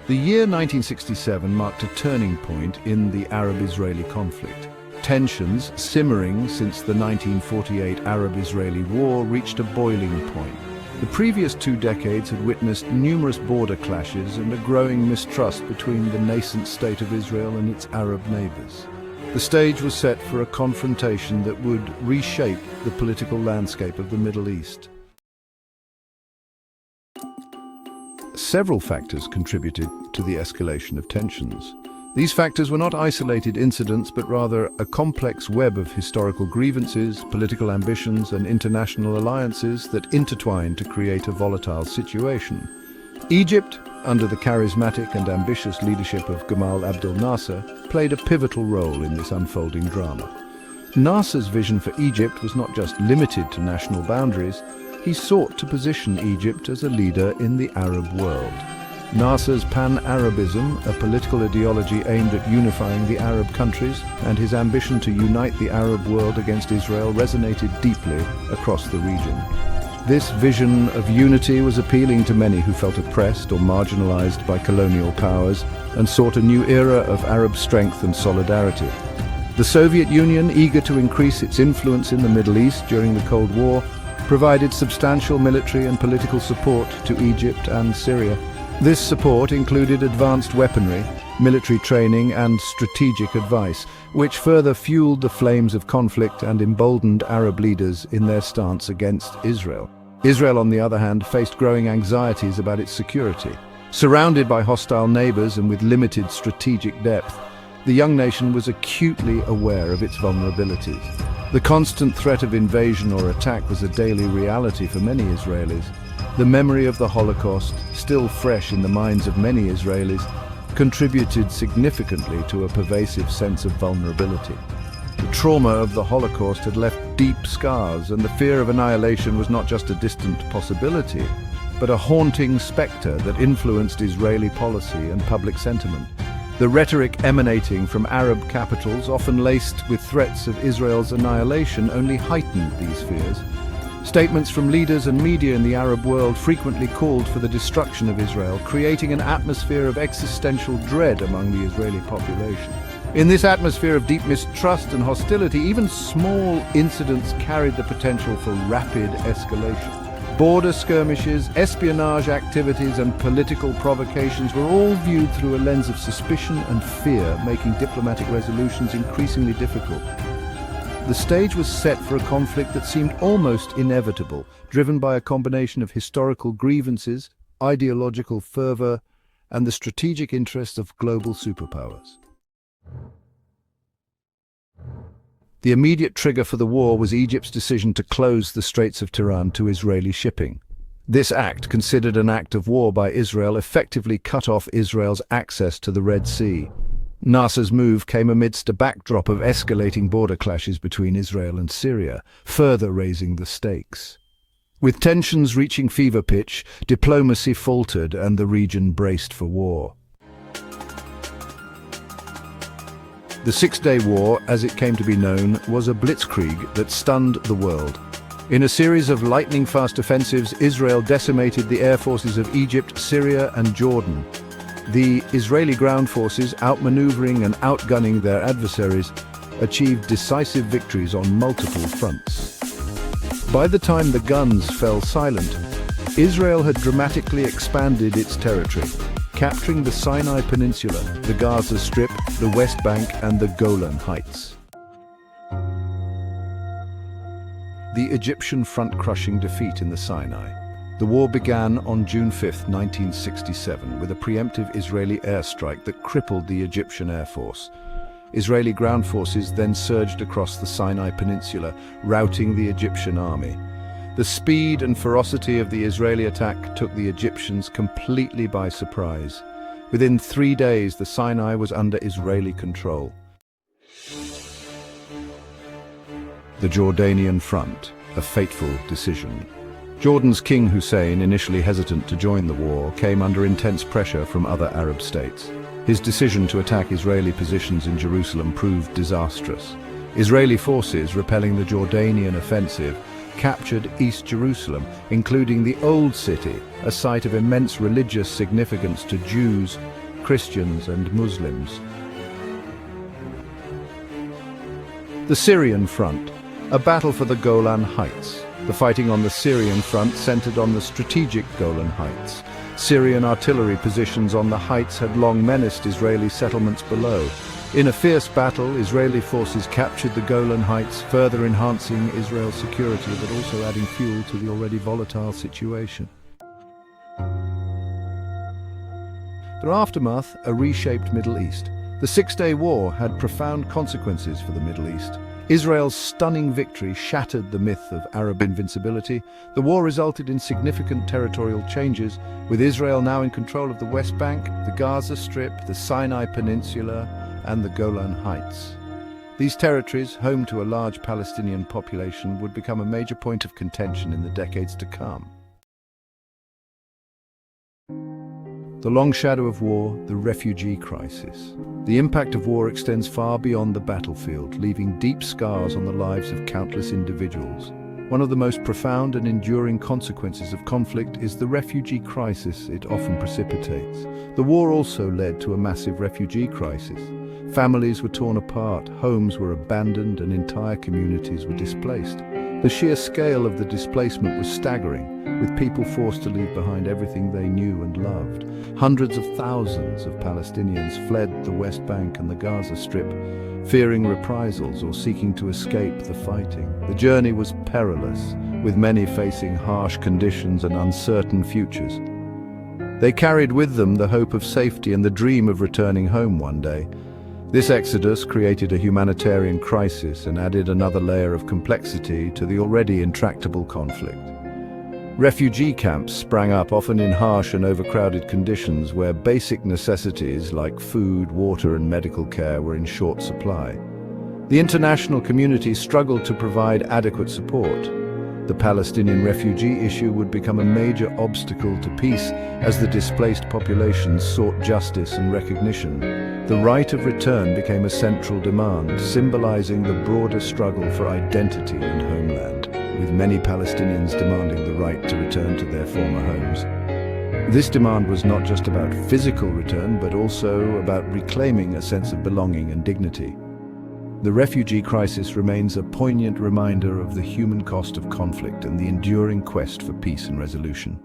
The year 1967 marked a turning point in the Arab-Israeli conflict. Tensions, simmering since the 1948 Arab-Israeli War, reached a boiling point. The previous 2 decades had witnessed numerous border clashes and a growing mistrust between the nascent state of Israel and its Arab neighbors. The stage was set for a confrontation that would reshape the political landscape of the Middle East. Several factors contributed to the escalation of tensions. These factors were not isolated incidents, but rather a complex web of historical grievances, political ambitions, and international alliances that intertwined to create a volatile situation. Egypt, under the charismatic and ambitious leadership of Gamal Abdel Nasser, played a pivotal role in this unfolding drama. Nasser's vision for Egypt was not just limited to national boundaries. He sought to position Egypt as a leader in the Arab world. Nasser's pan-Arabism, a political ideology aimed at unifying the Arab countries, and his ambition to unite the Arab world against Israel resonated deeply across the region. This vision of unity was appealing to many who felt oppressed or marginalized by colonial powers and sought a new era of Arab strength and solidarity. The Soviet Union, eager to increase its influence in the Middle East during the Cold War, provided substantial military and political support to Egypt and Syria. This support included advanced weaponry, military training, and strategic advice, which further fueled the flames of conflict and emboldened Arab leaders in their stance against Israel. Israel, on the other hand, faced growing anxieties about its security. Surrounded by hostile neighbors and with limited strategic depth, the young nation was acutely aware of its vulnerabilities. The constant threat of invasion or attack was a daily reality for many Israelis. The memory of the Holocaust, still fresh in the minds of many Israelis, contributed significantly to a pervasive sense of vulnerability. The trauma of the Holocaust had left deep scars, and the fear of annihilation was not just a distant possibility, but a haunting specter that influenced Israeli policy and public sentiment. The rhetoric emanating from Arab capitals, often laced with threats of Israel's annihilation, only heightened these fears. Statements from leaders and media in the Arab world frequently called for the destruction of Israel, creating an atmosphere of existential dread among the Israeli population. In this atmosphere of deep mistrust and hostility, even small incidents carried the potential for rapid escalation. Border skirmishes, espionage activities, and political provocations were all viewed through a lens of suspicion and fear, making diplomatic resolutions increasingly difficult. The stage was set for a conflict that seemed almost inevitable, driven by a combination of historical grievances, ideological fervor, and the strategic interests of global superpowers. The immediate trigger for the war was Egypt's decision to close the Straits of Tiran to Israeli shipping. This act, considered an act of war by Israel, effectively cut off Israel's access to the Red Sea. Nasser's move came amidst a backdrop of escalating border clashes between Israel and Syria, further raising the stakes. With tensions reaching fever pitch, diplomacy faltered and the region braced for war. The Six-Day War, as it came to be known, was a blitzkrieg that stunned the world. In a series of lightning-fast offensives, Israel decimated the air forces of Egypt, Syria, and Jordan. The Israeli ground forces, outmaneuvering and outgunning their adversaries, achieved decisive victories on multiple fronts. By the time the guns fell silent, Israel had dramatically expanded its territory, capturing the Sinai Peninsula, the Gaza Strip, the West Bank, and the Golan Heights. The Egyptian front-crushing defeat in the Sinai. The war began on June 5, 1967, with a preemptive Israeli airstrike that crippled the Egyptian Air Force. Israeli ground forces then surged across the Sinai Peninsula, routing the Egyptian army. The speed and ferocity of the Israeli attack took the Egyptians completely by surprise. Within 3 days, the Sinai was under Israeli control. The Jordanian front, a fateful decision. Jordan's King Hussein, initially hesitant to join the war, came under intense pressure from other Arab states. His decision to attack Israeli positions in Jerusalem proved disastrous. Israeli forces, repelling the Jordanian offensive, captured East Jerusalem, including the Old City, a site of immense religious significance to Jews, Christians, and Muslims. The Syrian Front, a battle for the Golan Heights. The fighting on the Syrian front centered on the strategic Golan Heights. Syrian artillery positions on the heights had long menaced Israeli settlements below. In a fierce battle, Israeli forces captured the Golan Heights, further enhancing Israel's security but also adding fuel to the already volatile situation. The aftermath, a reshaped Middle East. The Six-Day War had profound consequences for the Middle East. Israel's stunning victory shattered the myth of Arab invincibility. The war resulted in significant territorial changes, with Israel now in control of the West Bank, the Gaza Strip, the Sinai Peninsula, and the Golan Heights. These territories, home to a large Palestinian population, would become a major point of contention in the decades to come. The long shadow of war, the refugee crisis. The impact of war extends far beyond the battlefield, leaving deep scars on the lives of countless individuals. One of the most profound and enduring consequences of conflict is the refugee crisis it often precipitates. The war also led to a massive refugee crisis. Families were torn apart, homes were abandoned, and entire communities were displaced. The sheer scale of the displacement was staggering, with people forced to leave behind everything they knew and loved. Hundreds of thousands of Palestinians fled the West Bank and the Gaza Strip, fearing reprisals or seeking to escape the fighting. The journey was perilous, with many facing harsh conditions and uncertain futures. They carried with them the hope of safety and the dream of returning home one day. This exodus created a humanitarian crisis and added another layer of complexity to the already intractable conflict. Refugee camps sprang up, often in harsh and overcrowded conditions where basic necessities like food, water, and medical care were in short supply. The international community struggled to provide adequate support. The Palestinian refugee issue would become a major obstacle to peace as the displaced populations sought justice and recognition. The right of return became a central demand, symbolizing the broader struggle for identity and homeland, with many Palestinians demanding the right to return to their former homes. This demand was not just about physical return, but also about reclaiming a sense of belonging and dignity. The refugee crisis remains a poignant reminder of the human cost of conflict and the enduring quest for peace and resolution.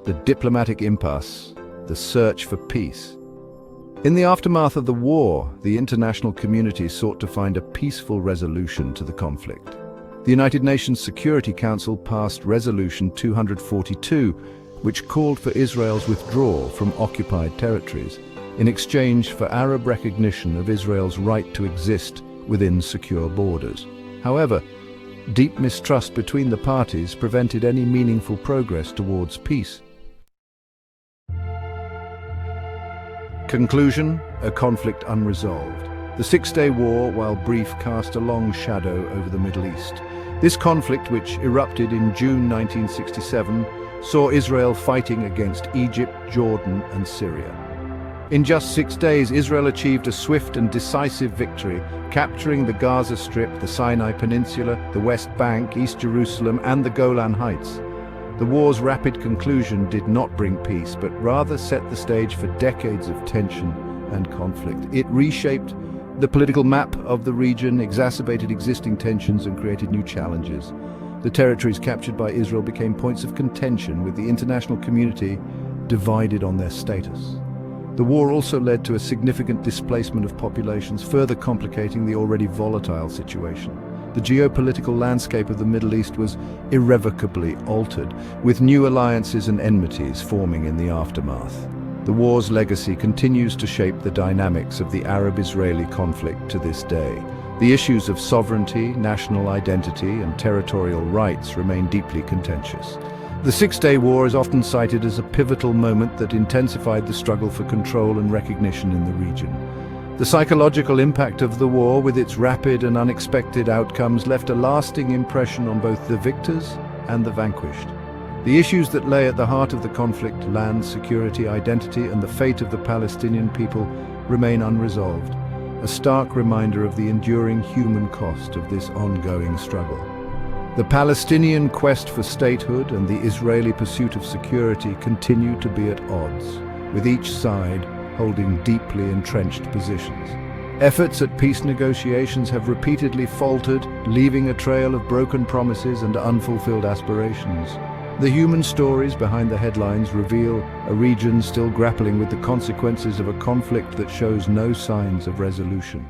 The diplomatic impasse, the search for peace. In the aftermath of the war, the international community sought to find a peaceful resolution to the conflict. The United Nations Security Council passed Resolution 242, which called for Israel's withdrawal from occupied territories, in exchange for Arab recognition of Israel's right to exist within secure borders. However, deep mistrust between the parties prevented any meaningful progress towards peace. Conclusion: a conflict unresolved. The Six-Day War, while brief, cast a long shadow over the Middle East. This conflict, which erupted in June 1967, saw Israel fighting against Egypt, Jordan, and Syria. In just 6 days, Israel achieved a swift and decisive victory, capturing the Gaza Strip, the Sinai Peninsula, the West Bank, East Jerusalem, and the Golan Heights. The war's rapid conclusion did not bring peace, but rather set the stage for decades of tension and conflict. It reshaped the political map of the region, exacerbated existing tensions, and created new challenges. The territories captured by Israel became points of contention, with the international community divided on their status. The war also led to a significant displacement of populations, further complicating the already volatile situation. The geopolitical landscape of the Middle East was irrevocably altered, with new alliances and enmities forming in the aftermath. The war's legacy continues to shape the dynamics of the Arab-Israeli conflict to this day. The issues of sovereignty, national identity, and territorial rights remain deeply contentious. The Six-Day War is often cited as a pivotal moment that intensified the struggle for control and recognition in the region. The psychological impact of the war, with its rapid and unexpected outcomes, left a lasting impression on both the victors and the vanquished. The issues that lay at the heart of the conflict, land security, identity, and the fate of the Palestinian people, remain unresolved. a stark reminder of the enduring human cost of this ongoing struggle. The Palestinian quest for statehood and the Israeli pursuit of security continue to be at odds, with each side holding deeply entrenched positions. Efforts at peace negotiations have repeatedly faltered, leaving a trail of broken promises and unfulfilled aspirations. The human stories behind the headlines reveal a region still grappling with the consequences of a conflict that shows no signs of resolution.